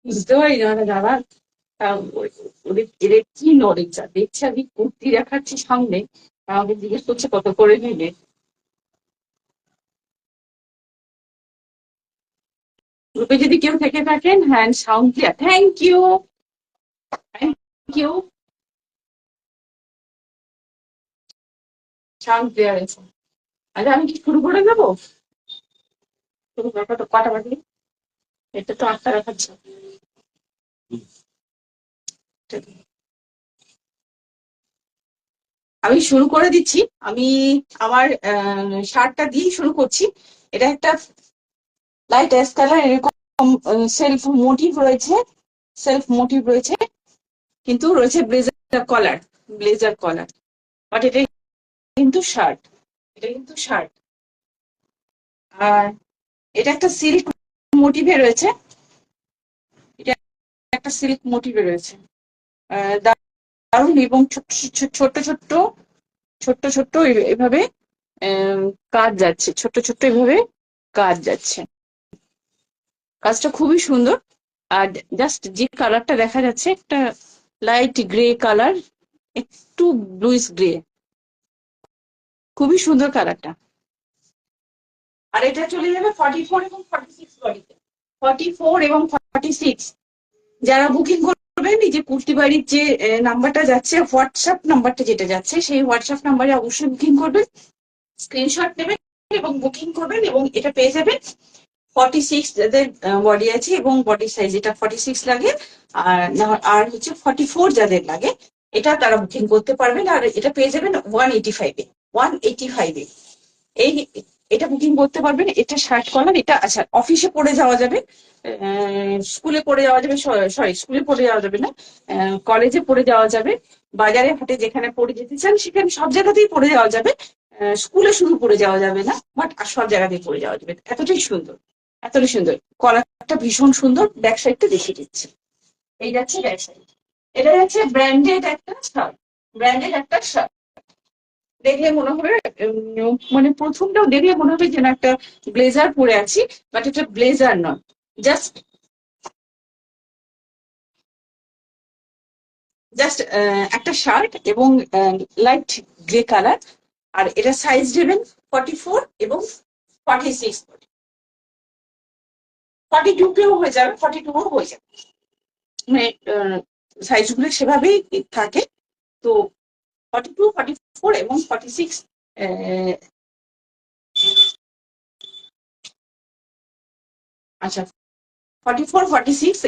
বুঝতে পারি না মানে দাদা। ওদের এদের কি নলেজ যা দেখছে, আমি কুর্তি দেখাচ্ছি সামনে, আমাকে জিজ্ঞেস করছে কত করে নেবে। গ্রুপে যদি কেউ থেকে থাকেন, hand sound clear, thank you, thank you. Sound clear আছে। আচ্ছা, আমি কি শুরু করে দেবো? শুরু করে কটা বাজে? এটা তো 8টা দেখাচ্ছে। আমি শুরু করে দিচ্ছি। আমি আমার শার্টটা দিয়েই শুরু করছি। এটা একটা লাইট অ্যাশ কালার, এরকম সেলফ মোটিভ রয়েছে, সেলফ মোটিভ রয়েছে, কিন্তু রয়েছে blazer collar, blazer collar. But এটা কিন্তু শার্ট, এটা কিন্তু শার্ট। আর এটা একটা সিল্ক মোটিভে রয়েছে, এটা একটা সিল্ক মোটিভে রয়েছে। দারুণ, এবং ছোট্ট ছোট্ট ছোট্ট ছোট্ট ছোট্ট এভাবে কাজ যাচ্ছে, ছোট্ট ছোট্ট এভাবে কাজ যাচ্ছে। কাজটা খুবই সুন্দর। আর জাস্ট যে কালারটা দেখা যাচ্ছে, একটা লাইট গ্রে কালার, একটু ব্লুইশ গ্রে, খুবই সুন্দর কালারটা। আর এটা চলে যাবে 44 এবং 46 বডিতে। 44 এবং 46 যারা বুকিং করবেন, এই যে কুর্তি বাড়ির যে নাম্বারটা যাচ্ছে, হোয়াটসঅ্যাপ নাম্বারটা যেটা যাচ্ছে, সেই হোয়াটসঅ্যাপ নাম্বারে অবশ্যই বুকিং করবেন, স্ক্রিনশট নেবেন এবং বুকিং করবেন, এবং এটা পেয়ে যাবেন 46 যাদের বডি আছে এবং বডি সাইজ এটা 46 লাগে, আর হচ্ছে 44 যাদের লাগে, এটা তারা বুকিং করতে পারবেন। আর এটা পেয়ে যাবেন 185-এ, 185-এ এই, এটা বুকিং করতে পারবেন। এটা শার্ট কলার, এটা আচ্ছা অফিসে পরে যাওয়া যাবে, স্কুলে পরে যাওয়া যাবে, সরি স্কুলে পরে যাওয়া যাবে না, কলেজে পরে যাওয়া যাবে, বাজারে হাটে যেখানে পরে যেতে চান সেখানে সব জায়গাতেই পরে যাওয়া যাবে। স্কুলে শুধু পরে যাওয়া যাবে না, বাট সব জায়গাতেই পরে যাওয়া যাবে। এতটাই সুন্দর, এতটাই সুন্দর। কলারটা ভীষণ সুন্দর। ব্যাক সাইডটা দেখিয়ে দিচ্ছে, এই যাচ্ছে ব্যাক সাইড। এটা যাচ্ছে ব্র্যান্ডেড একটা শার্ট, ব্র্যান্ডেড একটা শার্ট। দেখলে মনে হবে মানে প্রথমটাও দেখলে মনে হবে যেন একটা ব্লেজার পরে আছি, বাট এটা ব্লেজার নয়, জাস্ট জাস্ট একটা শার্ট এবং লাইট গ্রে কালার। আর এটা সাইজ দেবেন 44 এবং 46, 42 হয়ে যাবে, 42 হয়ে যাবে, মানে সাইজ গুলো সেভাবেই থাকে। তো 42, 44 এবং 46, আচ্ছা 44, 46